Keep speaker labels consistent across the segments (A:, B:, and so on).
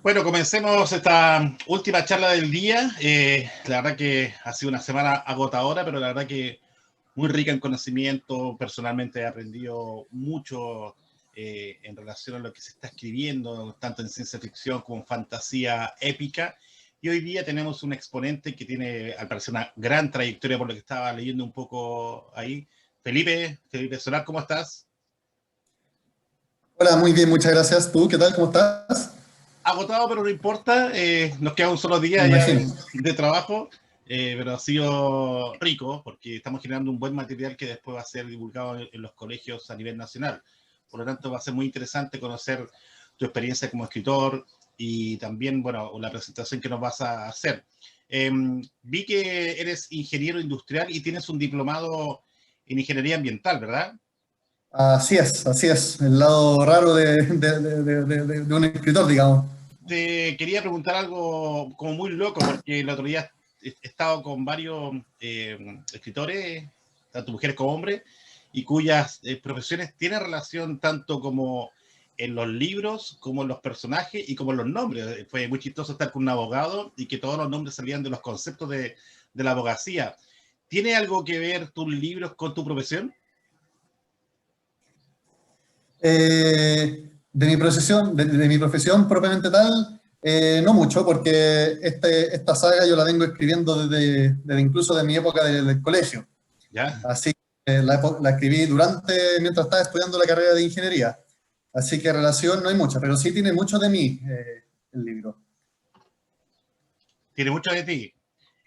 A: Bueno, comencemos esta última charla del día. La verdad que ha sido una semana agotadora, pero la verdad que muy rica en conocimiento. Personalmente he aprendido mucho en relación a lo que se está escribiendo, tanto en ciencia ficción como en fantasía épica. Y hoy día tenemos un exponente que tiene, al parecer, una gran trayectoria por lo que estaba leyendo un poco ahí. Felipe Solar, ¿cómo estás?
B: Hola, muy bien, muchas gracias. ¿Tú qué tal? ¿Cómo estás?
A: Agotado, pero no importa. Nos queda un solo
B: Me
A: día ya
B: imagino.
A: de trabajo, pero ha sido rico porque estamos generando un buen material que después va a ser divulgado en los colegios a nivel nacional. Por lo tanto, va a ser muy interesante conocer tu experiencia como escritor y también, bueno, la presentación que nos vas a hacer. Vi que eres ingeniero industrial y tienes un diplomado en ingeniería ambiental, ¿verdad?
B: Así es, el lado raro de un escritor, digamos.
A: Te quería preguntar algo como muy loco, porque el otro día he estado con varios escritores, tanto mujeres como hombres, y cuyas profesiones tienen relación tanto como en los libros, como en los personajes y como en los nombres. Fue muy chistoso estar con un abogado y que todos los nombres salían de los conceptos de la abogacía. ¿Tiene algo que ver tus libros con tu profesión?
B: De mi profesión propiamente tal, no mucho, porque esta saga yo la vengo escribiendo desde incluso de mi época del colegio.
A: ¿Ya?
B: Así que la escribí mientras estaba estudiando la carrera de ingeniería. Así que relación no hay mucha, pero sí tiene mucho de mí el libro.
A: Tiene mucho de ti.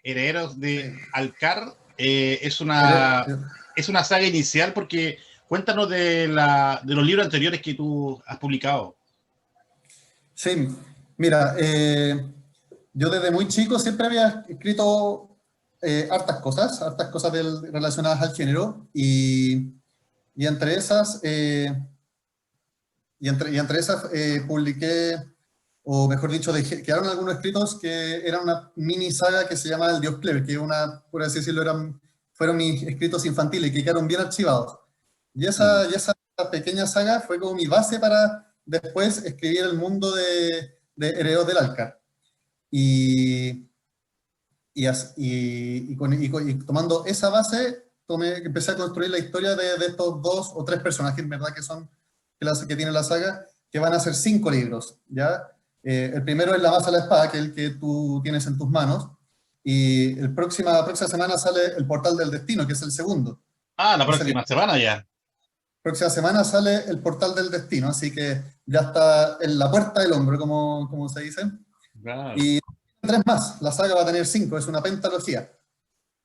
A: Herederos
B: Sí.
A: de Alcar
B: Pero,
A: es una saga inicial porque cuéntanos de los libros anteriores que tú has publicado.
B: Sí, mira, yo desde muy chico siempre había escrito hartas cosas relacionadas al género, y entre esas, y entre esas publiqué, o mejor dicho, quedaron algunos escritos que eran una mini saga que se llama El Dios Plebe, que por así decirlo, fueron mis escritos infantiles que quedaron bien archivados. Y
A: Mm.
B: esa pequeña saga fue como mi base para después escribir el mundo de Herederos del Alcar. Y, y tomando esa base, empecé a construir la historia de estos dos o tres personajes, ¿verdad? Que tiene la saga, que van a ser 5 libros, ¿ya? El primero es La Maza a la Espada, que es el que tú tienes en tus manos, y la próxima semana sale El Portal del Destino, que es el segundo.
A: Ah, la
B: Ese
A: próxima semana ya.
B: próxima semana sale El Portal del Destino, así que ya está en la puerta del hombre, como se dice.
A: Wow.
B: Y tres más, la saga va a tener 5, es una pentalogía.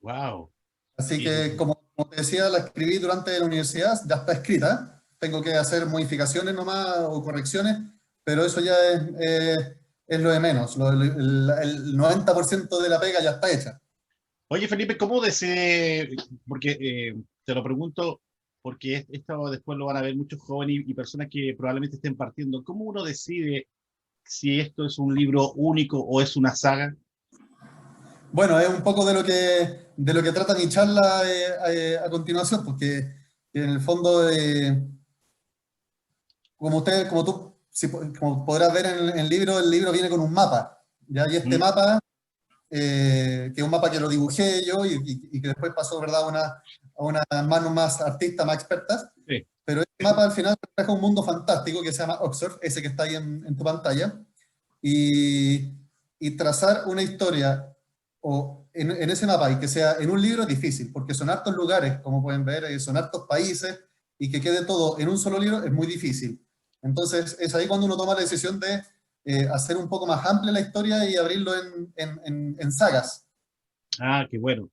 A: Wow.
B: Así que, como te decía, la escribí durante la universidad, ya está escrita. Tengo que hacer modificaciones nomás o correcciones, pero eso ya es lo de menos. El 90% de la pega ya está hecha.
A: Oye, Felipe, ¿cómo decide? Porque te lo pregunto, porque esto después lo van a ver muchos jóvenes y personas que probablemente estén partiendo. ¿Cómo uno decide si esto es un libro único o es una saga?
B: Bueno, es un poco de lo que trata mi charla a continuación, porque en el fondo, como tú como podrás ver en el libro viene con un mapa, ¿ya? Y este
A: ¿Mm?
B: mapa, que es un mapa que lo dibujé yo y que después pasó, ¿verdad?, a unas manos más artistas, más expertas,
A: Sí.
B: pero este mapa al final refleja un mundo fantástico que se llama Oxford, ese que está ahí en tu pantalla, y, y trazar una historia en ese mapa y que sea en un libro es difícil, porque son hartos lugares, como pueden ver, son hartos países, y que quede todo en un solo libro es muy difícil. Entonces es ahí cuando uno toma la decisión de hacer un poco más amplia la historia y abrirlo en sagas.
A: Ah, qué bueno.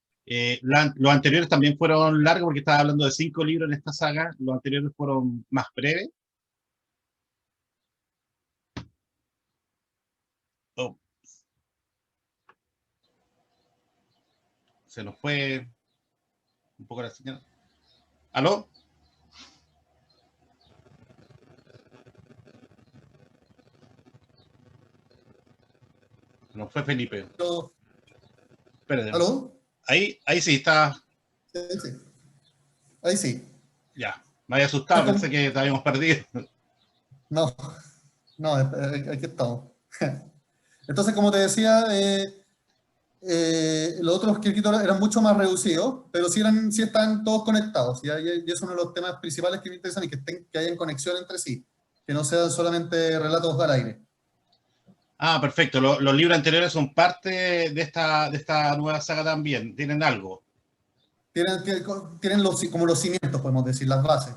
A: Los anteriores también fueron largos porque estaba hablando de 5 libros en esta saga. Los anteriores fueron más breves. Oh, se nos fue un poco la señal. ¿Aló? Se nos fue Felipe.
B: Pero,
A: Espérate.
B: ¿aló?
A: Ahí sí, está.
B: Sí, sí. Ahí sí.
A: Ya. Me había asustado, pensé que te habíamos perdido.
B: No, no, aquí estamos. Entonces, como te decía, los otros escritos eran mucho más reducidos, pero sí están todos conectados, y es uno de los temas principales que me interesan, y que hayan conexión entre sí, que no sean solamente relatos al aire.
A: Ah, perfecto. Los libros anteriores son parte de esta nueva saga también. ¿Tienen algo?
B: Tienen como los cimientos, podemos decir, las bases.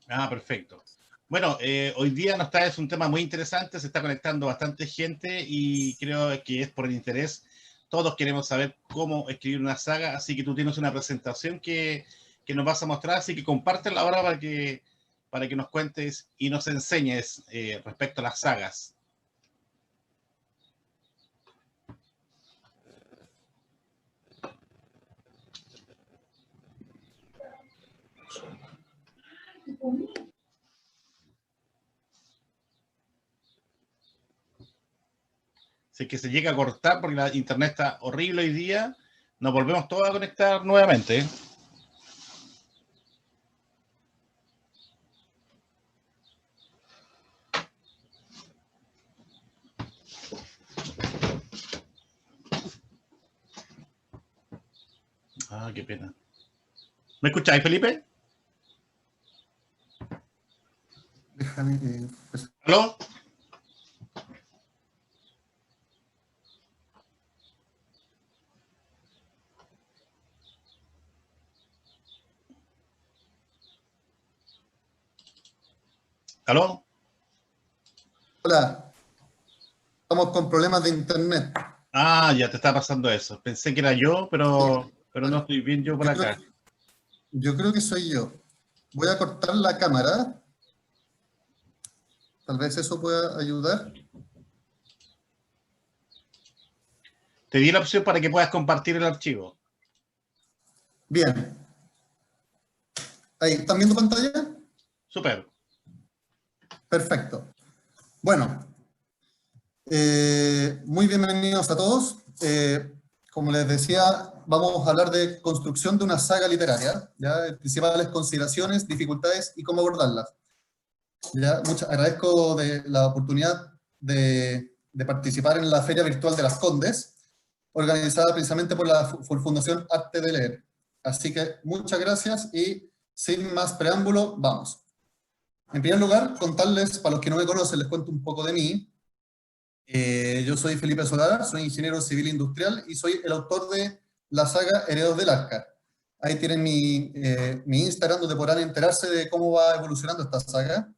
A: Ah, perfecto. Bueno, hoy día es un tema muy interesante, se está conectando bastante gente y creo que es por el interés. Todos queremos saber cómo escribir una saga, así que tú tienes una presentación que nos vas a mostrar, así que compártela ahora para que nos cuentes y nos enseñes respecto a las sagas. Si es que se llega a cortar porque la internet está horrible hoy día, nos volvemos todos a conectar nuevamente. Ah, qué pena. ¿Me escucháis, Felipe?
B: Déjame,
A: ¿Aló? ¿Aló?
B: Hola, estamos con problemas de internet.
A: Ah, ya te está pasando eso. Pensé que era yo,
B: Sí.
A: pero no estoy bien yo por
B: Yo creo
A: acá.
B: que, yo creo que soy yo. Voy a cortar la cámara. Tal vez eso pueda ayudar.
A: Te di la opción para que puedas compartir el archivo.
B: Bien. Ahí, ¿están viendo pantalla?
A: Súper.
B: Perfecto. Bueno, muy bienvenidos a todos. Como les decía, vamos a hablar de construcción de una saga literaria, ¿ya? Principales consideraciones, dificultades y cómo abordarlas. ¿Ya? Agradezco la oportunidad de participar en la Feria Virtual de las Condes, organizada precisamente por la Fundación Arte de Leer. Así que muchas gracias y sin más preámbulo, vamos. En primer lugar, contarles, para los que no me conocen, les cuento un poco de mí. Yo soy Felipe Solar, soy ingeniero civil industrial y soy el autor de la saga Herederos del Arca. Ahí tienen mi Instagram, donde podrán enterarse de cómo va evolucionando esta saga.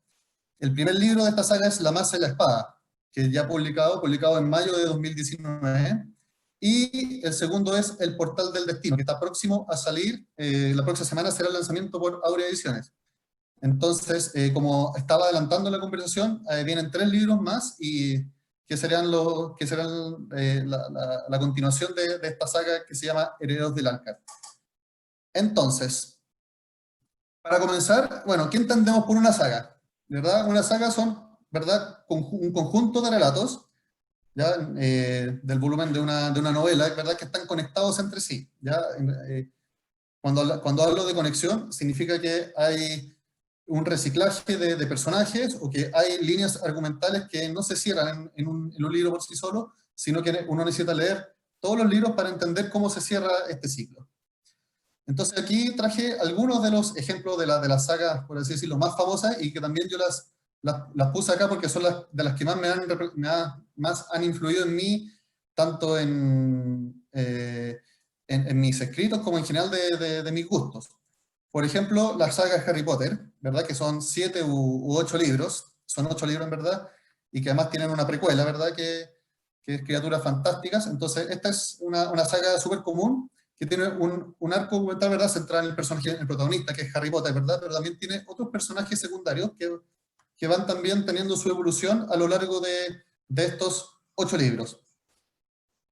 B: El primer libro de esta saga es La Maza y la Espada, que ya publicado en mayo de 2019. Y el segundo es El Portal del Destino, que está próximo a salir. La próxima semana será el lanzamiento por Aurea Ediciones. Entonces, como estaba adelantando la conversación, vienen 3 libros más y que serán la continuación de esta saga que se llama Herederos del Alcar. Entonces, para comenzar, bueno, ¿qué entendemos por una saga? ¿Verdad? Una saga son, ¿verdad?, un conjunto de relatos, ¿ya? Del volumen de una novela, ¿verdad?, que están conectados entre sí. ¿Ya? Cuando hablo de conexión, significa que hay un reciclaje de personajes, o que hay líneas argumentales que no se cierran en un libro por sí solo, sino que uno necesita leer todos los libros para entender cómo se cierra este ciclo. Entonces aquí traje algunos de los ejemplos de las sagas, por así decirlo, más famosas, y que también yo las puse acá porque son de las que más más han influido en mí, tanto en mis escritos como en general de mis gustos. Por ejemplo, la saga Harry Potter, ¿verdad? Que son 7 u 8 libros, son 8 libros en verdad, y que además tienen una precuela, ¿verdad? Que es Criaturas Fantásticas. Entonces, esta es una saga súper común, que tiene un arco argumental, ¿verdad?, centrado en el personaje, el protagonista, que es Harry Potter, ¿verdad? Pero también tiene otros personajes secundarios que van también teniendo su evolución a lo largo de estos 8 libros.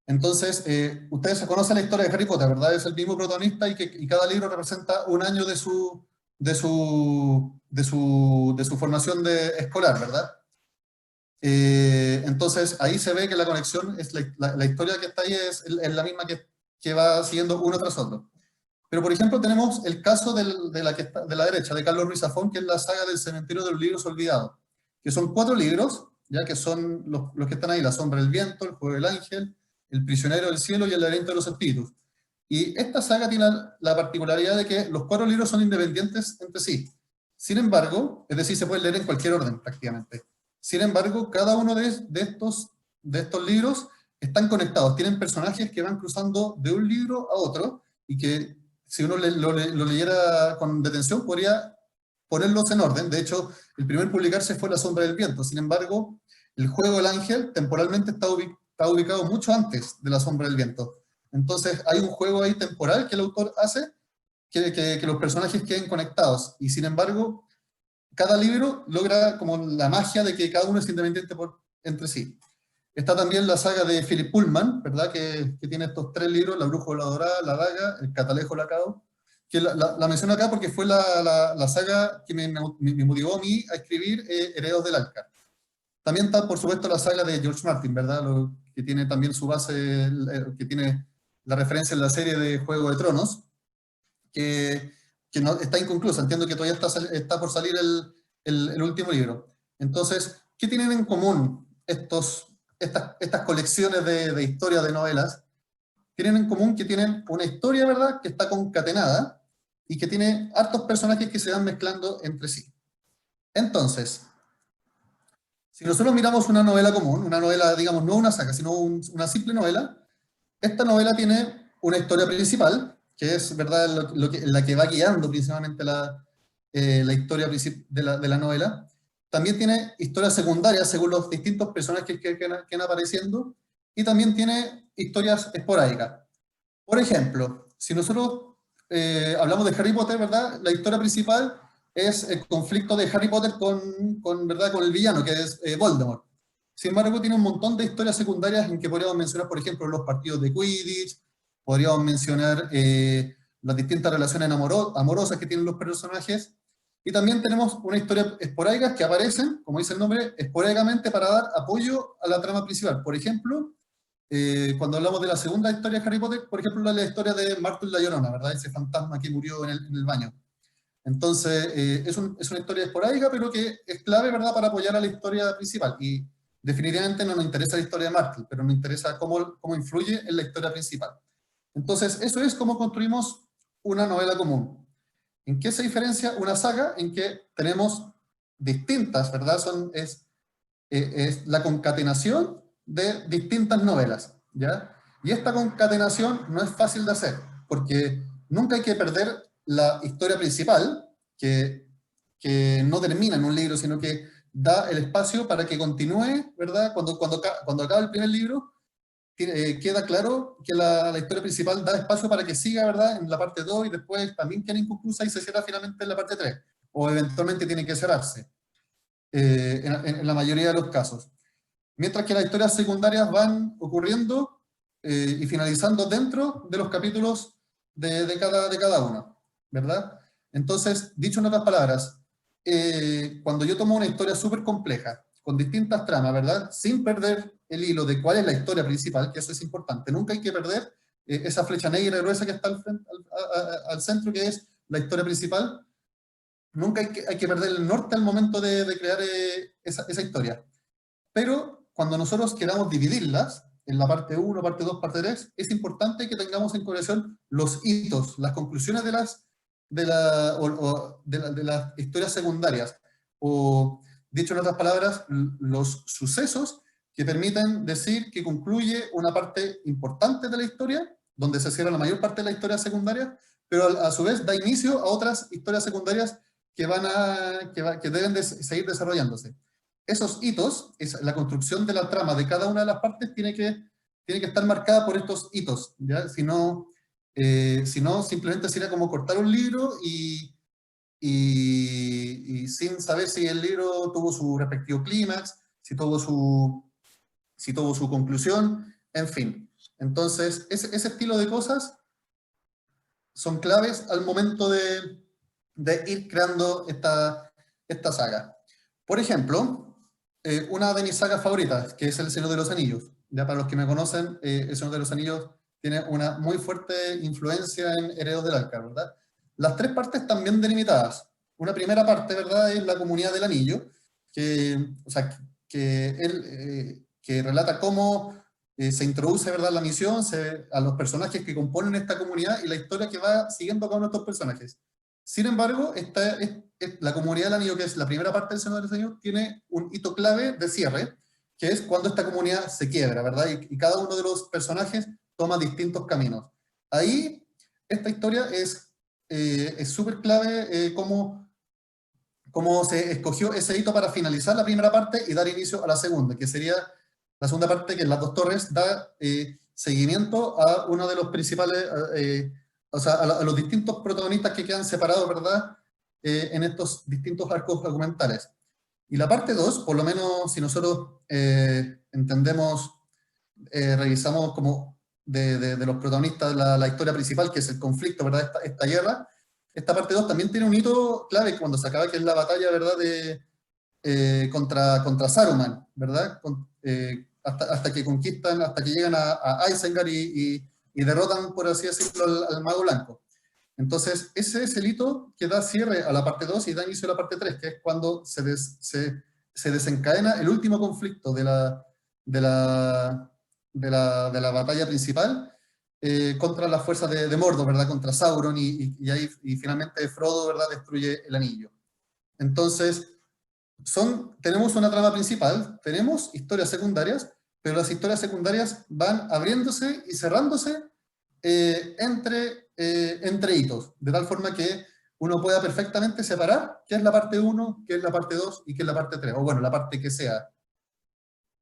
B: Entonces, ustedes conocen la historia de Harry Potter, ¿verdad? Es el mismo protagonista, y cada libro representa un año de su formación escolar, ¿verdad? Entonces, ahí se ve que la conexión, la historia que está ahí es la misma que va siguiendo uno tras otro. Pero, por ejemplo, tenemos el caso de la derecha, de Carlos Ruiz Zafón, que es la saga del Cementerio de los Libros Olvidados, que son 4 libros, ya que son los que están ahí, La sombra del viento, El juego del ángel, El prisionero del cielo y El laberinto de los espíritus. Y esta saga tiene la particularidad de que los 4 libros son independientes entre sí. Sin embargo, es decir, se pueden leer en cualquier orden prácticamente. Sin embargo, cada uno de estos libros están conectados, tienen personajes que van cruzando de un libro a otro y que si uno lo leyera con detención podría ponerlos en orden. De hecho, el primer publicarse fue La sombra del viento. Sin embargo, El juego del ángel temporalmente está ubicado mucho antes de La sombra del viento. Entonces hay un juego ahí temporal que el autor hace que los personajes queden conectados. Y sin embargo, cada libro logra como la magia de que cada uno es independiente entre sí. Está también la saga de Philip Pullman, ¿verdad? Que tiene estos 3 libros, La brújula dorada, La daga, El catalejo lacado, que la menciono acá porque fue la saga que me motivó a mí a escribir Herederos del Arca. También está, por supuesto, la saga de George Martin, ¿verdad? Que tiene también su base, que tiene la referencia en la serie de Juego de Tronos, que no, está inconclusa. Entiendo que todavía está por salir el último libro. Entonces, ¿qué tienen en común estas colecciones de historias, de novelas? Tienen en común que tienen una historia, ¿verdad?, que está concatenada y que tiene hartos personajes que se van mezclando entre sí. Entonces, si nosotros miramos una novela común, una novela, digamos, no una saga, sino una simple novela, esta novela tiene una historia principal, que es, ¿verdad?, la que va guiando principalmente la historia de la novela. También tiene historias secundarias según los distintos personajes que van apareciendo, y también tiene historias esporádicas. Por ejemplo, si nosotros hablamos de Harry Potter, ¿verdad?, la historia principal es el conflicto de Harry Potter ¿verdad?, con el villano, que es Voldemort. Sin embargo, tiene un montón de historias secundarias en que podríamos mencionar, por ejemplo, los partidos de Quidditch, podríamos mencionar las distintas relaciones amorosas que tienen los personajes, y también tenemos una historia esporádica que aparecen, como dice el nombre, esporádicamente para dar apoyo a la trama principal. Por ejemplo, cuando hablamos de la segunda historia de Harry Potter, por ejemplo, la historia de Martel la Llorona, ¿verdad? Ese fantasma que murió en el baño. Entonces, es una historia esporádica, pero que es clave, ¿verdad?, para apoyar a la historia principal. Y definitivamente no nos interesa la historia de Martel, pero nos interesa cómo influye en la historia principal. Entonces, eso es cómo construimos una novela común. ¿En qué se diferencia una saga? En que tenemos distintas, ¿verdad? Es la concatenación de distintas novelas, ¿ya? Y esta concatenación no es fácil de hacer, porque nunca hay que perder la historia principal, que no termina en un libro, sino que da el espacio para que continúe, ¿verdad? Cuando acaba el primer libro, queda claro que la historia principal da espacio para que siga, ¿verdad?, en la parte 2 y después también queda inconclusa y se cierra finalmente en la parte 3, o eventualmente tiene que cerrarse, en la mayoría de los casos. Mientras que las historias secundarias van ocurriendo y finalizando dentro de los capítulos de cada uno, ¿verdad? Entonces, dicho en otras palabras, cuando yo tomo una historia súper compleja, con distintas tramas, ¿verdad?, sin perder el hilo de cuál es la historia principal, que eso es importante, nunca hay que perder esa flecha negra gruesa que está al centro, que es la historia principal. Nunca hay que perder el norte al momento de crear esa historia. Pero cuando nosotros queramos dividirlas, en la parte 1, parte 2, parte 3, es importante que tengamos en conexión los hitos, las conclusiones de las historias secundarias, o, dicho en otras palabras, los sucesos que permiten decir que concluye una parte importante de la historia, donde se cierra la mayor parte de la historia secundaria, pero a su vez da inicio a otras historias secundarias que deben seguir desarrollándose. Esos hitos, la construcción de la trama de cada una de las partes tiene que estar marcada por estos hitos, ¿ya? Si no, simplemente sería como cortar un libro y sin saber si el libro tuvo su respectivo clímax, si tuvo su conclusión, en fin. Entonces, ese estilo de cosas son claves al momento de ir creando esta saga. Por ejemplo, una de mis sagas favoritas, que es El Señor de los Anillos. Ya para los que me conocen, El Señor de los Anillos tiene una muy fuerte influencia en Herederos del Arca, ¿verdad? Las 3 partes están bien delimitadas. Una primera parte, ¿verdad?, es la Comunidad del Anillo, o sea, que relata cómo se introduce, ¿verdad?, la misión, a los personajes que componen esta comunidad y la historia que va siguiendo a cada uno de estos personajes. Sin embargo, la comunidad del anillo, que es la primera parte del Señor de los Anillos, tiene un hito clave de cierre, que es cuando esta comunidad se quiebra, ¿verdad? Y cada uno de los personajes toma distintos caminos. Ahí, esta historia es súper clave, cómo se escogió ese hito para finalizar la primera parte y dar inicio a la segunda, que sería la segunda parte, que en Las Dos Torres da seguimiento a uno de los principales, o sea, a los distintos protagonistas que quedan separados, ¿verdad?, en estos distintos arcos argumentales. Y la parte 2, por lo menos si nosotros entendemos, revisamos como de los protagonistas la historia principal, que es el conflicto, ¿verdad?, esta guerra. Esta parte 2 también tiene un hito clave cuando se acaba, que es la batalla, ¿verdad?, contra Saruman, ¿verdad? Hasta que conquistan, hasta que llegan a Isengard y derrotan, por así decirlo, al Mago Blanco. Entonces, ese es el hito que da cierre a la parte 2 y da inicio a la parte 3, que es cuando se desencadena el último conflicto de la batalla principal, contra las fuerzas de Mordor, ¿verdad?, contra Sauron, y ahí finalmente Frodo, ¿verdad?, destruye el anillo. Entonces, tenemos una trama principal, tenemos historias secundarias, pero las historias secundarias van abriéndose y cerrándose entre hitos, de tal forma que uno pueda perfectamente separar qué es la parte 1, qué es la parte 2 y qué es la parte 3, o bueno, la parte que sea.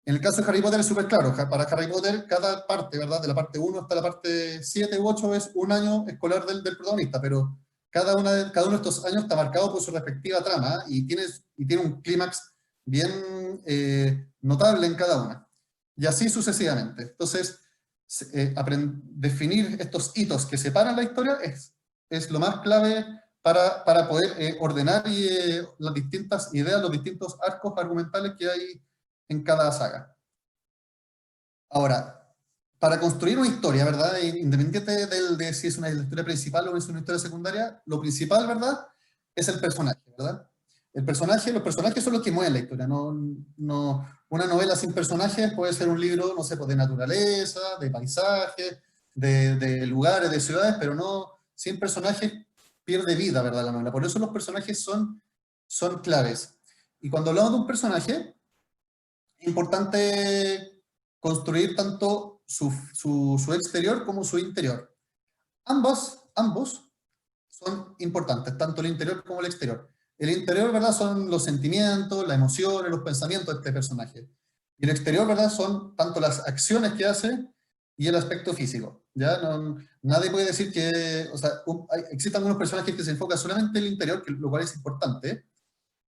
B: En el caso de Harry Potter es súper claro. Para Harry Potter, cada parte, ¿verdad?, de la parte 1 hasta la parte 7 u 8 es un año escolar del protagonista, pero cada uno de estos años está marcado por su respectiva trama, y tiene un clímax bien notable en cada una. Y así sucesivamente. Entonces, definir estos hitos que separan la historia es lo más clave para poder ordenar las distintas ideas, los distintos arcos argumentales que hay en cada saga. Ahora, para construir una historia, ¿verdad?, independiente de si es una historia principal o es una historia secundaria, lo principal, ¿verdad?, es el personaje, ¿verdad? Los personajes son los que mueven la historia. Una novela sin personajes puede ser un libro, no sé, pues, de naturaleza, de paisajes, de lugares, de ciudades, pero no, sin personajes pierde vida, ¿verdad?, la novela. Por eso los personajes son claves. Y cuando hablamos de un personaje, es importante construir tanto su exterior como su interior. Ambos son importantes, tanto el interior como el exterior. El interior, ¿verdad?, son los sentimientos, las emociones, los pensamientos de este personaje. Y el exterior, ¿verdad?, son tanto las acciones que hace y el aspecto físico. ¿Ya? Nadie puede decir que, o sea, existen algunos personajes que se enfocan solamente en el interior, lo cual es importante.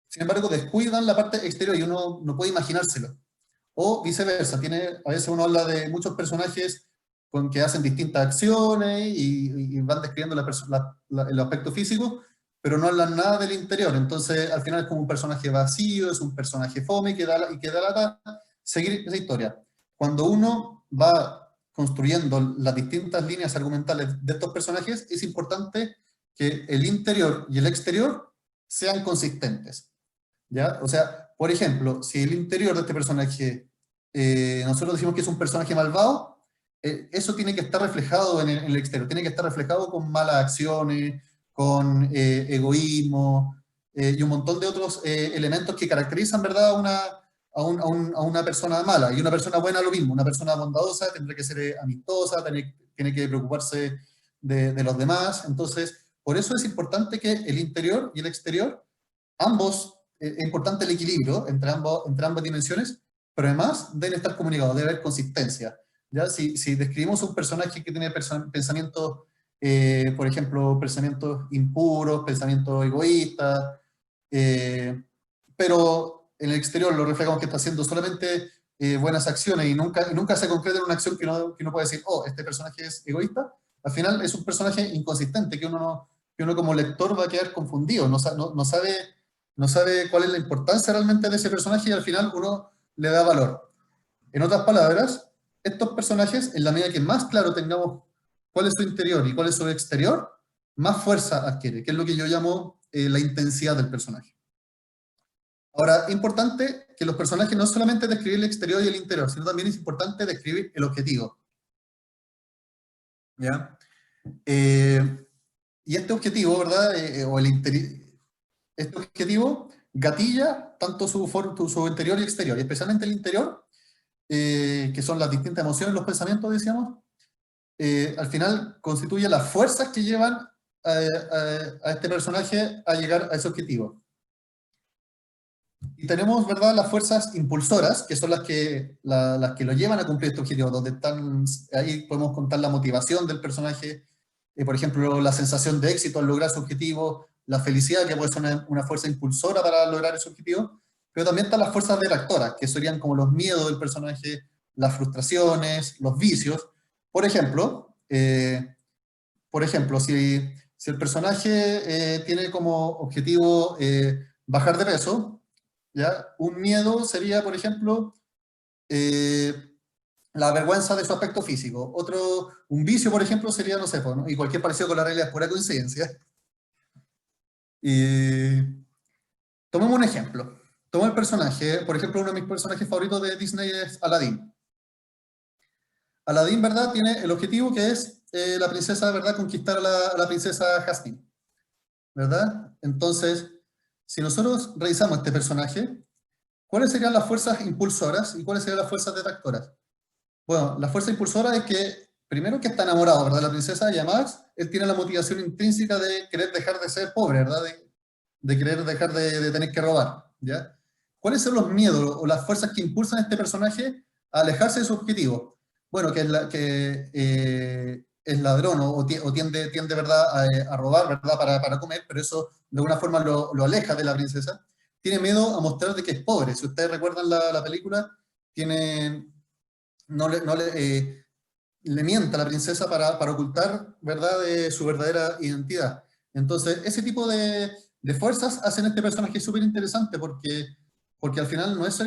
B: Sin embargo, descuidan la parte exterior y uno no puede imaginárselo. O viceversa, a veces uno habla de muchos personajes que hacen distintas acciones y van describiendo el aspecto físico, pero no hablan nada del interior. Entonces, al final es como un personaje vacío, es un personaje fome y que da lata seguir esa historia. Cuando uno va construyendo las distintas líneas argumentales de estos personajes, es importante que el interior y el exterior sean consistentes, ¿ya? O sea, por ejemplo, si el interior de este personaje, nosotros decimos que es un personaje malvado, eso tiene que estar reflejado en el exterior, tiene que estar reflejado con malas acciones, con egoísmo, y un montón de otros elementos que caracterizan, ¿verdad?, a una persona mala. Y una persona buena lo mismo, una persona bondadosa tendrá que ser amistosa, tiene que preocuparse de los demás. Entonces, por eso es importante que el interior y el exterior, ambos, es importante el equilibrio entre ambas dimensiones, pero además deben estar comunicados, debe haber consistencia. ¿Ya? Si describimos un personaje que tiene pensamientos, por ejemplo, pensamientos impuros, pensamientos egoístas, pero en el exterior lo reflejamos que está haciendo solamente buenas acciones y nunca se concreta en una acción que uno puede decir, oh, este personaje es egoísta, al final es un personaje inconsistente que uno como lector va a quedar confundido, no sabe cuál es la importancia realmente de ese personaje y al final uno le da valor. En otras palabras, estos personajes, en la medida que más claro tengamos cuál es su interior y cuál es su exterior, más fuerza adquiere, que es lo que yo llamo la intensidad del personaje. Ahora, importante que los personajes no solamente describir el exterior y el interior, sino también es importante describir el objetivo. ¿Ya? Y este objetivo, ¿verdad? Este objetivo gatilla tanto su interior y exterior, y especialmente el interior, que son las distintas emociones, los pensamientos, decíamos, al final constituye las fuerzas que llevan a este personaje a llegar a ese objetivo. Y tenemos, ¿verdad?, las fuerzas impulsoras, que son las que lo llevan a cumplir este objetivo, donde están, ahí podemos contar la motivación del personaje, por ejemplo, la sensación de éxito al lograr su objetivo, la felicidad, que puede ser una fuerza impulsora para lograr ese objetivo, pero también están las fuerzas detractoras, que serían como los miedos del personaje, las frustraciones, los vicios. Por ejemplo, si el personaje tiene como objetivo bajar de peso, ¿ya? Un miedo sería, por ejemplo, la vergüenza de su aspecto físico. Un vicio, por ejemplo, sería, no sé, pues, ¿no? Y cualquier parecido con la realidad es pura coincidencia. Tomemos un ejemplo. Tomo el personaje, por ejemplo, uno de mis personajes favoritos de Disney es Aladdin. Aladdin, ¿verdad? Tiene el objetivo que es la princesa, ¿verdad? Conquistar a la princesa Jasmine, ¿verdad? Entonces, si nosotros revisamos este personaje, ¿cuáles serían las fuerzas impulsoras y cuáles serían las fuerzas detractoras? Bueno, la fuerza impulsora es que, primero que está enamorado, ¿verdad? De la princesa, y además, él tiene la motivación intrínseca de querer dejar de ser pobre, ¿verdad? De querer dejar de tener que robar, ¿ya? ¿Cuáles son los miedos o las fuerzas que impulsan a este personaje a alejarse de su objetivo? Bueno, que es ladrón o tiende, ¿verdad?, a robar, ¿verdad?, para comer, pero eso de alguna forma lo aleja de la princesa. Tiene miedo a mostrar de que es pobre. Si ustedes recuerdan la película, le miente a la princesa para ocultar, ¿verdad?, de su verdadera identidad. Entonces, ese tipo de fuerzas hacen este personaje súper interesante porque al final no es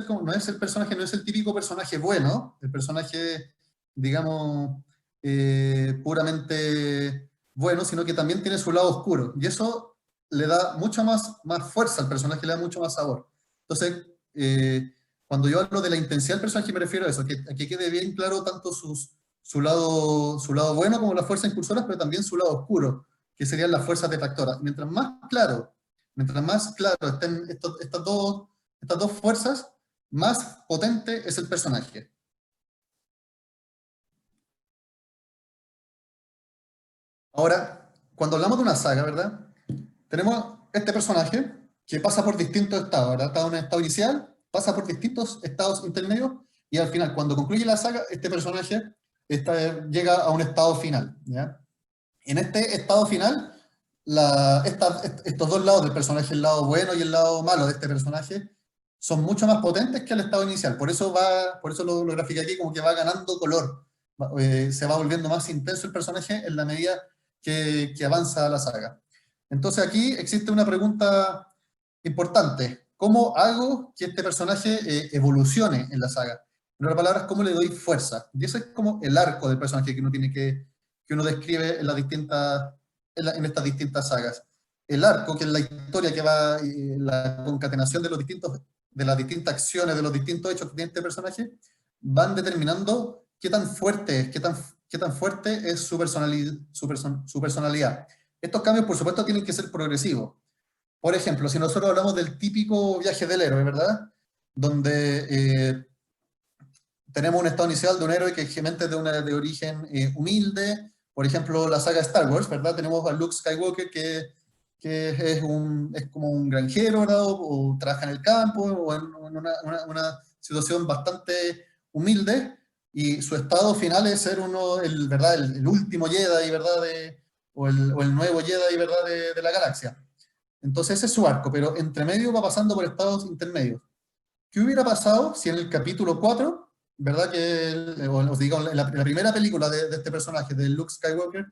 B: el personaje, no es el típico personaje bueno, el personaje, digamos, puramente bueno, sino que también tiene su lado oscuro. Y eso le da mucha más fuerza al personaje, le da mucho más sabor. Entonces, cuando yo hablo de la intensidad del personaje, me refiero a eso, a que quede bien claro tanto su lado bueno como las fuerzas impulsoras, pero también su lado oscuro, que serían las fuerzas detractoras. Mientras más claro estén estas dos fuerzas, más potente es el personaje. Ahora, cuando hablamos de una saga, ¿verdad? Tenemos este personaje que pasa por distintos estados, ¿verdad? Está en un estado inicial, pasa por distintos estados intermedios, y al final, cuando concluye la saga, este personaje llega a un estado final, ¿ya? En este estado final, estos dos lados del personaje, el lado bueno y el lado malo de este personaje, son mucho más potentes que el estado inicial. Por eso lo grafiqué aquí como que va ganando color. Se va volviendo más intenso el personaje en la medida que avanza la saga. Entonces aquí existe una pregunta importante. ¿Cómo hago que este personaje evolucione en la saga? En otras palabras, ¿cómo le doy fuerza? Y ese es como el arco del personaje que uno describe en estas distintas sagas. El arco, que es la historia que va, la concatenación de las distintas acciones, de los distintos hechos que tiene este personaje, van determinando qué tan fuerte es, qué tan fuerte es su personalidad. Estos cambios, por supuesto, tienen que ser progresivos. Por ejemplo, si nosotros hablamos del típico viaje del héroe, ¿verdad? Donde tenemos un estado inicial de un héroe que es generalmente de origen humilde. Por ejemplo, la saga Star Wars, ¿verdad? Tenemos a Luke Skywalker que es como un granjero, ¿verdad? O trabaja en el campo, o en una situación bastante humilde, y su estado final es ser ¿verdad? El último Jedi, ¿verdad? O el nuevo Jedi, ¿verdad? De la galaxia. Entonces ese es su arco, pero entre medio va pasando por estados intermedios. ¿Qué hubiera pasado si en el capítulo 4, ¿verdad? Os digo, en la primera película de este personaje, de Luke Skywalker,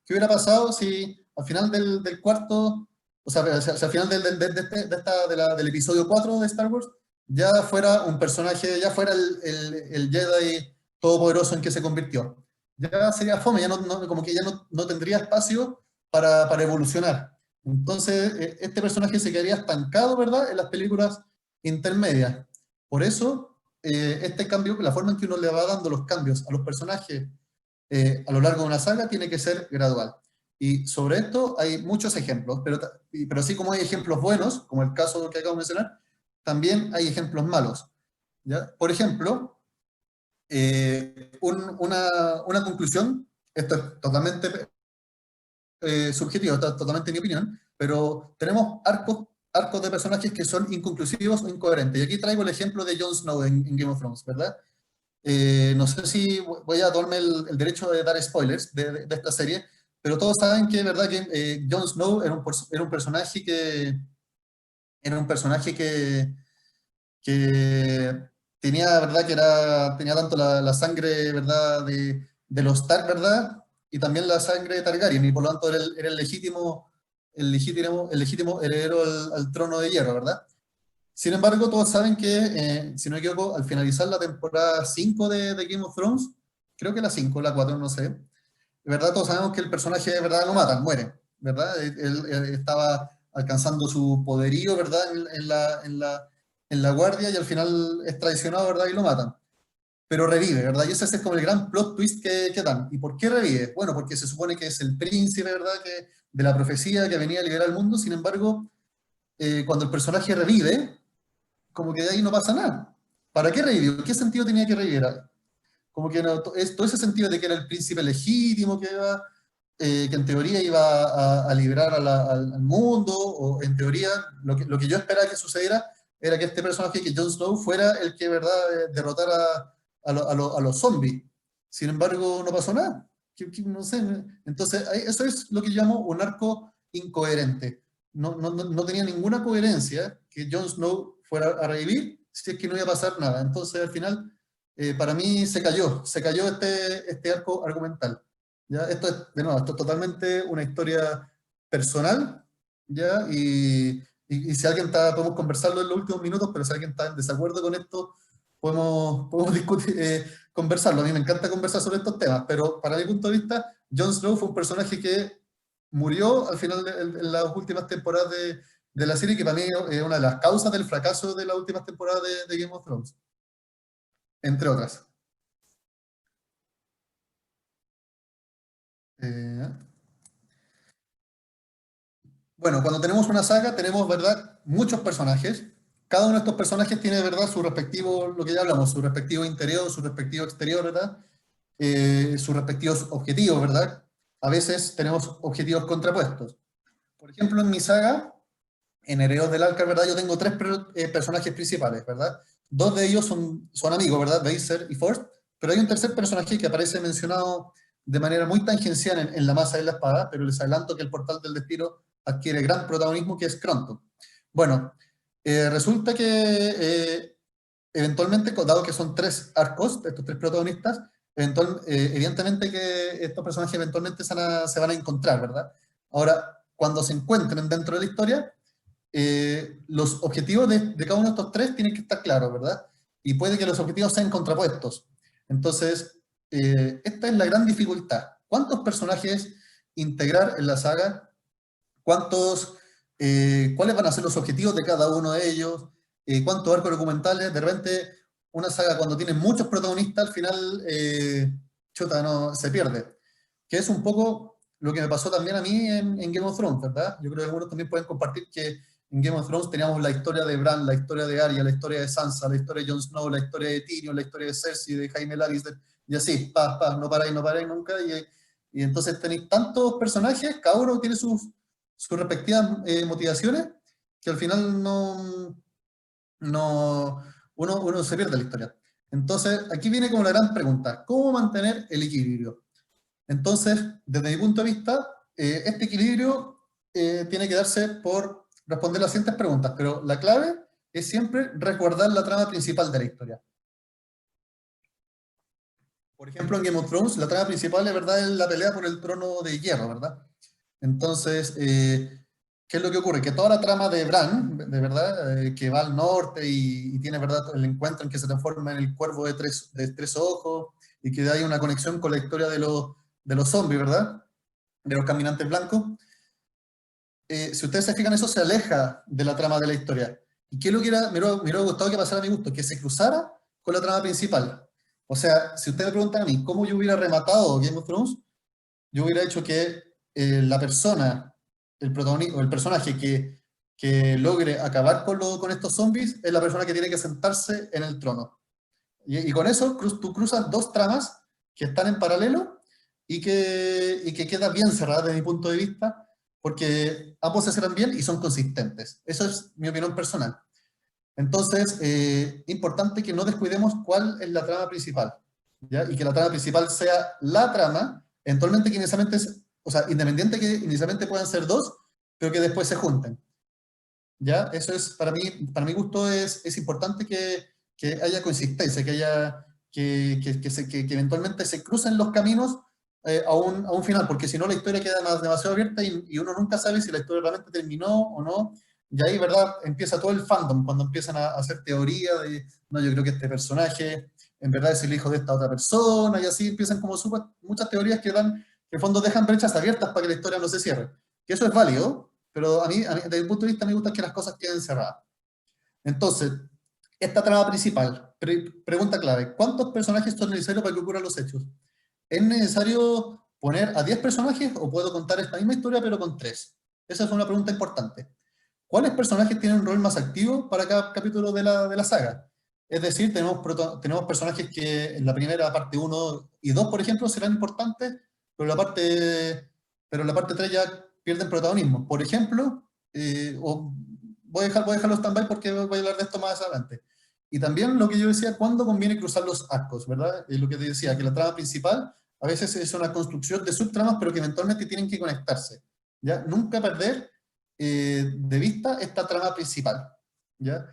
B: ¿qué hubiera pasado si al final del cuarto, o sea, si al final del episodio 4 de Star Wars, ya fuera un personaje, ya fuera el Jedi todopoderoso en que se convirtió? Ya sería fome, como que ya no tendría espacio para evolucionar. Entonces, este personaje se quedaría estancado, ¿verdad? En las películas intermedia. Por eso, este cambio, la forma en que uno le va dando los cambios a los personajes a lo largo de una saga tiene que ser gradual. Y sobre esto hay muchos ejemplos, pero así como hay ejemplos buenos, como el caso que acabo de mencionar, también hay ejemplos malos. ¿Ya? Por ejemplo, una conclusión, esto es totalmente subjetivo, está totalmente en mi opinión, pero tenemos arcos de personajes que son inconclusivos o incoherentes. Y aquí traigo el ejemplo de Jon Snow en Game of Thrones, ¿verdad? No sé si voy a tomarme el derecho de dar spoilers de esta serie, pero todos saben que, ¿verdad? Que Jon Snow era un personaje que tenía, ¿verdad? Tenía tanto la sangre, ¿verdad? De los Stark, ¿verdad? Y también la sangre de Targaryen, y por lo tanto era el legítimo heredero al trono de hierro, ¿verdad? Sin embargo, todos saben que, si no me equivoco, al finalizar la temporada 5 de Game of Thrones, creo que la 5, la 4, no sé, ¿verdad? Todos sabemos que el personaje de verdad lo matan, muere, ¿verdad? Él estaba alcanzando su poderío, ¿verdad? En la guardia, y al final es traicionado, ¿verdad? Y lo matan. Pero revive, ¿verdad? Y ese es como el gran plot twist que dan. ¿Y por qué revive? Bueno, porque se supone que es el príncipe, ¿verdad? De la profecía que venía a liberar al mundo. Sin embargo, cuando el personaje revive, como que de ahí no pasa nada. ¿Para qué revivió? ¿Qué sentido tenía que revivir? Como que no, todo ese sentido de que era el príncipe legítimo que en teoría iba a liberar al mundo, o en teoría lo que yo esperaba que sucediera era que este personaje, que Jon Snow, fuera el que, ¿verdad?, derrotara a los zombies. Sin embargo, no pasó nada. No sé. Entonces, eso es lo que yo llamo un arco incoherente. No tenía ninguna coherencia que Jon Snow fuera a revivir si es que no iba a pasar nada. Entonces, al final, para mí se cayó este arco argumental. ¿Ya? Esto es, de nuevo, esto es totalmente una historia personal, ¿ya? Y si alguien está, podemos conversarlo en los últimos minutos, pero si alguien está en desacuerdo con esto, podemos discutir, conversarlo. A mí me encanta conversar sobre estos temas, pero para mi punto de vista, Jon Snow fue un personaje que murió al final en las últimas temporadas de la serie, que para mí es una de las causas del fracaso de las últimas temporadas de Game of Thrones, entre otras. Eh, Bueno, cuando tenemos una saga, tenemos, ¿verdad?, muchos personajes. Cada uno de estos personajes tiene, ¿verdad?, su respectivo, lo que ya hablamos, su respectivo interior, su respectivo exterior, ¿verdad? Sus respectivos objetivos, ¿verdad? A veces tenemos objetivos contrapuestos. Por ejemplo, en mi saga, en Herederos del Alcar, ¿verdad?, yo tengo tres personajes principales, ¿verdad? Dos de ellos son amigos, ¿verdad?, Vaser y Forst, pero hay un tercer personaje que aparece mencionado de manera muy tangencial en La Masa de la Espada, pero les adelanto que el Portal del Destino adquiere gran protagonismo, que es Cronto. Bueno, resulta que eventualmente, dado que son tres arcos, estos tres protagonistas, evidentemente que estos personajes eventualmente se van a encontrar, ¿verdad? Ahora, cuando se encuentren dentro de la historia, los objetivos de cada uno de estos tres tienen que estar claros, ¿verdad? Y puede que los objetivos sean contrapuestos. Entonces, esta es la gran dificultad. ¿Cuántos personajes integrar en la saga? ¿Cuáles van a ser los objetivos de cada uno de ellos? ¿Cuántos arcos documentales? De repente, una saga cuando tiene muchos protagonistas, al final, chuta, no, se pierde. Que es un poco lo que me pasó también a mí en Game of Thrones, ¿verdad? Yo creo que algunos también pueden compartir que en Game of Thrones teníamos la historia de Bran, la historia de Arya, la historia de Sansa, la historia de Jon Snow, la historia de Tyrion, la historia de Cersei, de Jaime Lannister, y así, no paráis nunca, y entonces tenéis tantos personajes, cada uno tiene sus respectivas motivaciones, que al final uno se pierde la historia. Entonces, aquí viene como la gran pregunta: ¿cómo mantener el equilibrio? Entonces, desde mi punto de vista, este equilibrio tiene que darse por responder las siguientes preguntas, pero la clave es siempre recordar la trama principal de la historia. Por ejemplo, en Game of Thrones, la trama principal, de verdad, es la pelea por el trono de hierro, ¿verdad? Entonces, ¿qué es lo que ocurre? Que toda la trama de Bran, de verdad, que va al norte y tiene, ¿verdad?, el encuentro en que se transforma en el cuervo de tres ojos, y que hay una conexión con la historia de los zombies, ¿verdad?, de los caminantes blancos. Si ustedes se fijan, eso se aleja de la trama de la historia. ¿Y qué es lo que me hubiera gustado que pasara a mi gusto? Que se cruzara con la trama principal. O sea, si ustedes me preguntan a mí cómo yo hubiera rematado Game of Thrones, yo hubiera hecho que la persona, el protagonista, o el personaje que logre acabar con estos zombies es la persona que tiene que sentarse en el trono. Y con eso tú cruzas dos tramas que están en paralelo y que queda bien cerrada desde mi punto de vista, porque ambos se cierran bien y son consistentes. Eso es mi opinión personal. Entonces, importante que no descuidemos cuál es la trama principal, ¿ya? Y que la trama principal sea la trama, eventualmente que inicialmente o sea, independiente que inicialmente puedan ser dos, pero que después se junten, ¿ya? Eso es, para mi gusto es importante que haya consistencia, que eventualmente se crucen los caminos a un final, porque si no la historia queda demasiado abierta y uno nunca sabe si la historia realmente terminó o no. Y ahí, ¿verdad? Empieza todo el fandom, cuando empiezan a hacer teoría de, no, yo creo que este personaje en verdad es el hijo de esta otra persona, y así empiezan como muchas teorías que dan, que en el fondo dejan brechas abiertas para que la historia no se cierre. Que eso es válido, pero a mí, desde mi punto de vista, me gusta que las cosas queden cerradas. Entonces, esta trama principal, pregunta clave, ¿cuántos personajes son necesarios para que ocurran los hechos? ¿Es necesario poner a 10 personajes o puedo contar esta misma historia pero con 3? Esa es una pregunta importante. ¿Cuáles personajes tienen un rol más activo para cada capítulo de la saga? Es decir, tenemos personajes que en la primera parte 1 y 2, por ejemplo, serán importantes, pero en la parte 3 ya pierden protagonismo. Por ejemplo, voy a dejarlo stand-by porque voy a hablar de esto más adelante. Y también lo que yo decía, ¿cuándo conviene cruzar los arcos? ¿Verdad? Lo que te decía, que la trama principal a veces es una construcción de subtramas, pero que eventualmente tienen que conectarse. ¿Ya? Nunca perder de vista esta trama principal. ¿Ya?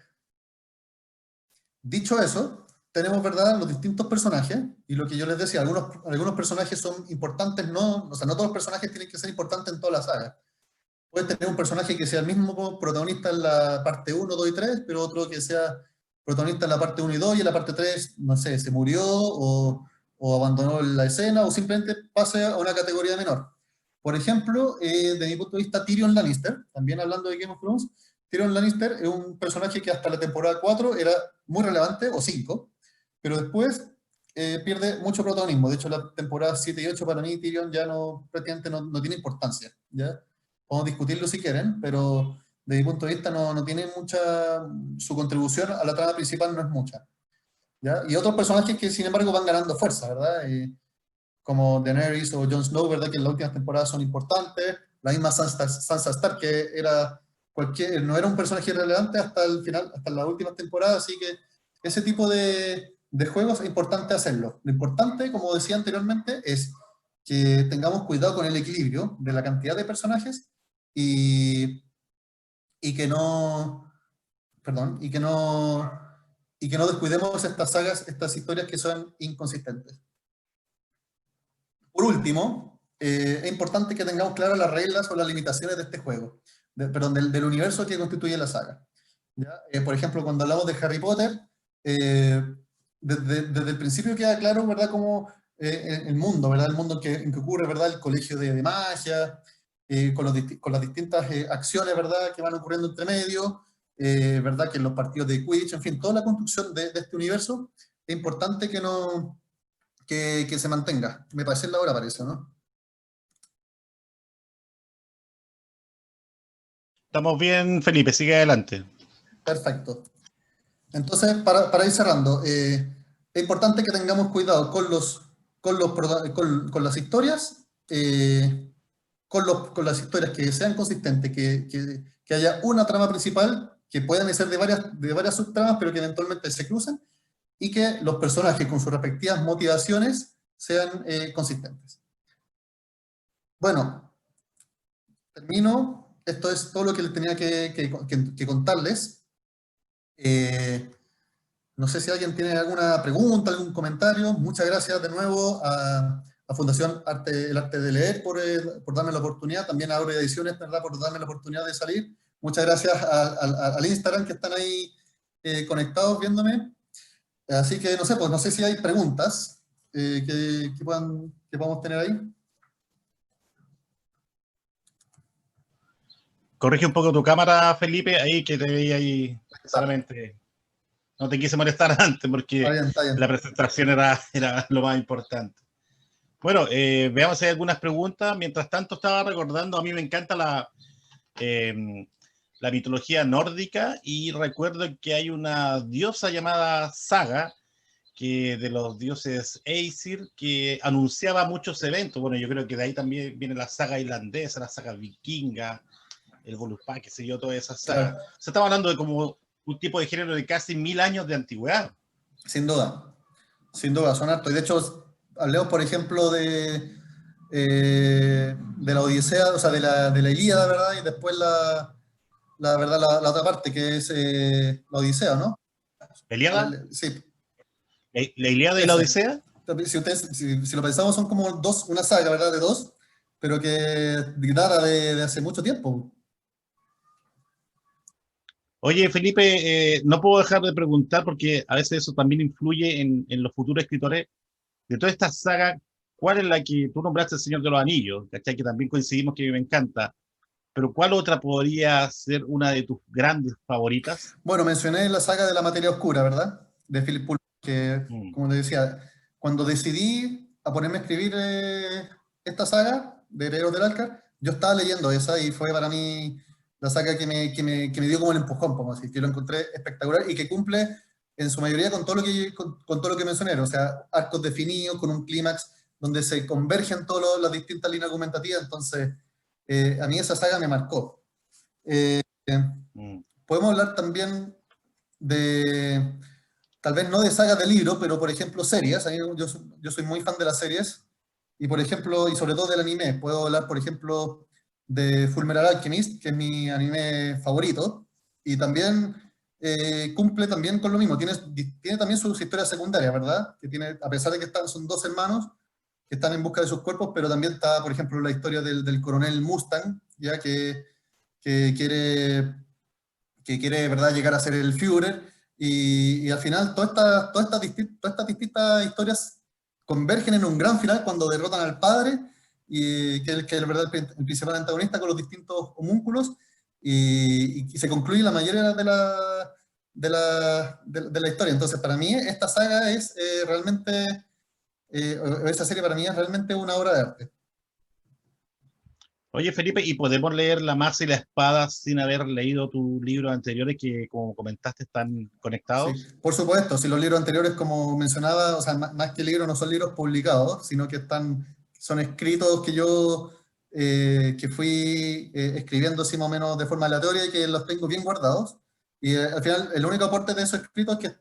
B: Dicho eso, tenemos, ¿verdad?, los distintos personajes, y lo que yo les decía, algunos personajes son importantes, o sea, no todos los personajes tienen que ser importantes en toda la saga. Puedes tener un personaje que sea el mismo protagonista en la parte 1, 2 y 3, pero otro que sea protagonista en la parte 1 y 2 y en la parte 3, no sé, se murió o abandonó la escena o simplemente pase a una categoría menor. Por ejemplo, de mi punto de vista, Tyrion Lannister, también hablando de Game of Thrones, Tyrion Lannister es un personaje que hasta la temporada 4 era muy relevante, o 5, pero después pierde mucho protagonismo. De hecho, la temporada 7 y 8 para mí Tyrion ya prácticamente no tiene importancia, ¿ya? Podemos discutirlo si quieren, pero desde mi punto de vista no tiene mucha, su contribución a la trama principal no es mucha, ¿ya? Y otros personajes que sin embargo van ganando fuerza, ¿verdad? Como Daenerys o Jon Snow, ¿verdad? Que en las últimas temporadas son importantes, la misma Sansa Stark, que no era un personaje relevante hasta el final, hasta las últimas temporadas, así que ese tipo de juegos es importante hacerlo. Lo importante, como decía anteriormente, es que tengamos cuidado con el equilibrio de la cantidad de personajes y, y que no, perdón, y que no descuidemos estas sagas, estas historias que son inconsistentes. Por último, es importante que tengamos claras las reglas o las limitaciones de este juego, perdón, del universo que constituye la saga. ¿Ya? Por ejemplo, cuando hablamos de Harry Potter, desde el principio queda claro, ¿verdad?, cómo el mundo, ¿verdad?, el mundo en que ocurre, ¿verdad?, el colegio de magia, con las distintas acciones, ¿verdad?, que van ocurriendo entre medio, ¿verdad?, que en los partidos de Quidditch, en fin, toda la construcción de este universo, es importante que se mantenga. Me parece en la hora, parece, ¿no?
A: Estamos bien, Felipe, sigue adelante.
B: Perfecto. Entonces, para ir cerrando, es importante que tengamos cuidado con las historias, con las historias que sean consistentes, que haya una trama principal, que puedan ser de varias subtramas, pero que eventualmente se crucen, y que los personajes con sus respectivas motivaciones sean consistentes. Bueno, termino. Esto es todo lo que les tenía que contarles. No sé si alguien tiene alguna pregunta, algún comentario. Muchas gracias de nuevo a Fundación El Arte de Leer por darme la oportunidad. También a Aure Ediciones, ¿verdad?, por darme la oportunidad de salir. Muchas gracias al Instagram que están ahí conectados viéndome. Así que no sé, pues no sé si hay preguntas que podamos tener ahí.
A: Corrige un poco tu cámara, Felipe, ahí que te veía ahí solamente. No te quise molestar antes porque
B: Está bien.
A: la presentación era lo más importante. Bueno, veamos si hay algunas preguntas. Mientras tanto, estaba recordando, a mí me encanta la mitología nórdica y recuerdo que hay una diosa llamada Saga, que de los dioses Aesir, que anunciaba muchos eventos. Bueno, yo creo que de ahí también viene la saga irlandesa, la saga vikinga, el Volupá, qué sé yo, todas esas sagas.
B: Claro,
A: Se estaba hablando de como un tipo de género de casi 1000 años de antigüedad.
B: sin duda, son hartos. Y de hecho, hablemos, por ejemplo, de la Odisea, o sea, de la Ilíada, ¿verdad? Y después verdad, la otra parte, que es la Odisea, ¿no?
A: ¿La Ilíada?
B: Sí,
A: ¿La Ilíada y la
B: ese.
A: Odisea?
B: Si lo pensamos, son como dos, una saga, ¿verdad? De dos, pero que data de hace mucho tiempo.
A: Oye, Felipe, no puedo dejar de preguntar porque a veces eso también influye en los futuros escritores. De toda esta saga, ¿cuál es la que tú nombraste, El Señor de los Anillos? ¿Cachai? Que también coincidimos que me encanta. Pero ¿cuál otra podría ser una de tus grandes favoritas?
B: Bueno, mencioné la saga de la materia oscura, ¿verdad? De Philip Pullman, que,
A: Mm.
B: como te decía, cuando decidí a ponerme a escribir esta saga de Herederos del Alcar, yo estaba leyendo esa y fue para mí la saga que me dio como el empujón, como así, que lo encontré espectacular y que cumple en su mayoría con todo lo con todo lo que mencioné, o sea, arcos definidos, con un clímax donde se convergen todas las distintas líneas argumentativas, entonces a mí esa saga me marcó. Eh,
A: Mm.
B: Podemos hablar también de, tal vez no de sagas de libro, pero por ejemplo series. Yo soy muy fan de las series y por ejemplo, y sobre todo del anime, puedo hablar por ejemplo de Fullmetal Alchemist, que es mi anime favorito, y también cumple también con lo mismo, tiene también sus historias secundarias, ¿verdad? Que tiene, a pesar de que son dos hermanos que están en busca de sus cuerpos, pero también está, por ejemplo, la historia del coronel Mustang, ya que quiere, ¿verdad?, llegar a ser el Führer, y al final todas estas distintas historias convergen en un gran final cuando derrotan al padre, y que es ¿verdad?, el principal antagonista con los distintos homúnculos, y se concluye la mayoría de la historia. Entonces, para mí, esta saga es realmente, esta serie para mí es realmente una obra de arte.
A: Oye, Felipe, ¿y podemos leer La Masa y la Espada sin haber leído tus libros anteriores que, como comentaste, están
B: Sí,
A: conectados?
B: por supuesto, si los libros anteriores, como mencionaba, o sea, más que libros, no son libros publicados, sino que son escritos que fui escribiendo así más o menos de forma aleatoria y que los tengo bien guardados. Y al final, el único aporte de esos escritos es que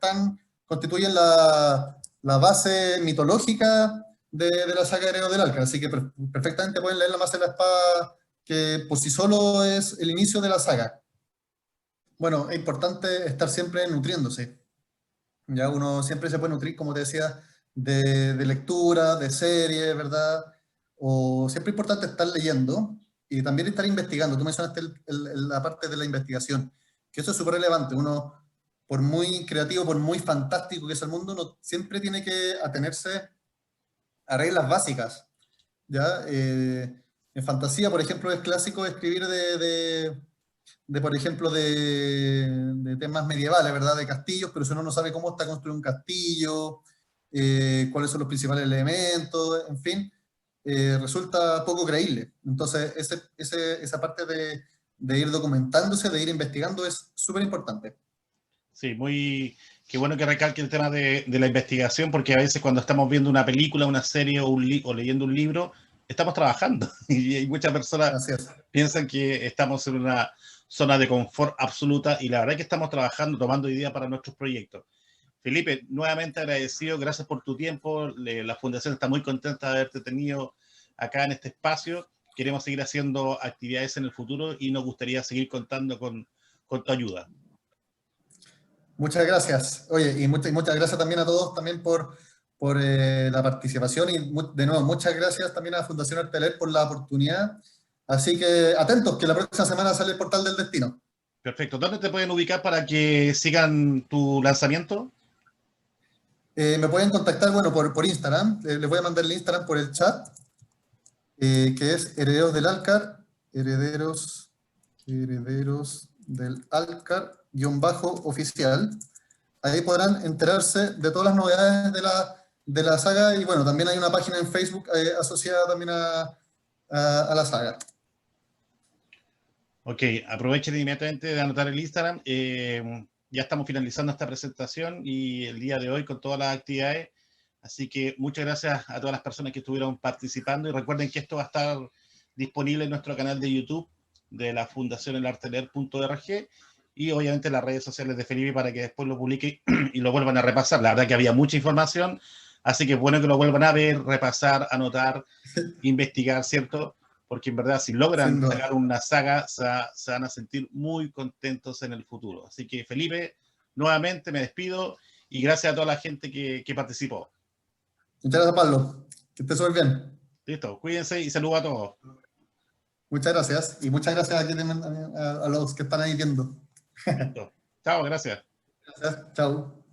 B: constituyen la base mitológica de la saga de Herederos del Alcar, así que perfectamente pueden leer La Masa de la Espada, que por sí solo es el inicio de la saga. Bueno, es importante estar siempre nutriéndose. Ya uno siempre se puede nutrir, como te decía, de lectura, de series, ¿verdad? O siempre es importante estar leyendo y también estar investigando. Tú mencionaste la parte de la investigación, que eso es súper relevante. Uno, por muy creativo, por muy fantástico que sea el mundo, uno siempre tiene que atenerse a reglas básicas, ¿ya? En fantasía, por ejemplo, es clásico escribir por ejemplo, de temas medievales, ¿verdad? De castillos, pero si uno no sabe cómo está construido un castillo, cuáles son los principales elementos, en fin, resulta poco creíble. Entonces, esa parte de ir documentándose, de ir investigando, es súper importante.
A: Sí, qué bueno que recalque el tema de la investigación, porque a veces cuando estamos viendo una película, una serie o leyendo un libro, estamos trabajando y hay muchas personas
B: Así es.
A: piensan que estamos en una zona de confort absoluta y la verdad es que estamos trabajando, tomando ideas para nuestros proyectos. Felipe, nuevamente agradecido, gracias por tu tiempo. La Fundación está muy contenta de haberte tenido acá en este espacio. Queremos seguir haciendo actividades en el futuro y nos gustaría seguir contando con tu ayuda.
B: Muchas gracias. Oye, y muchas gracias también a todos también por la participación y de nuevo, muchas gracias también a la Fundación Arteler por la oportunidad. Así que atentos, que la próxima semana sale el Portal del Destino.
A: Perfecto. ¿Dónde te pueden ubicar para que sigan tu lanzamiento?
B: Me pueden contactar, bueno, por Instagram. Les voy a mandar el Instagram por el chat, que es Herederos del Alcar, Herederos Herederos del Alcar-oficial. Ahí podrán enterarse de todas las novedades de la saga, y bueno, también hay una página en Facebook asociada también a la saga.
A: Ok, aprovechen inmediatamente de anotar el Instagram. Ya estamos finalizando esta presentación y el día de hoy con todas las actividades. Así que muchas gracias a todas las personas que estuvieron participando, y recuerden que esto va a estar disponible en nuestro canal de YouTube de la Fundación elarteleer.org, y obviamente en las redes sociales de Felipe para que después lo publique y lo vuelvan a repasar. La verdad que había mucha información, así que es bueno que lo vuelvan a ver, repasar, anotar, investigar, ¿cierto? Porque en verdad si logran sacar una saga se van a sentir muy contentos en el futuro. Así que Felipe, nuevamente me despido y gracias a toda la gente que participó.
B: Muchas gracias, Pablo. Que estés súper bien.
A: Listo, cuídense y saludos a todos.
B: Muchas gracias, y muchas gracias a los que están ahí viendo.
A: Listo. Chao, gracias.
B: Gracias, chao.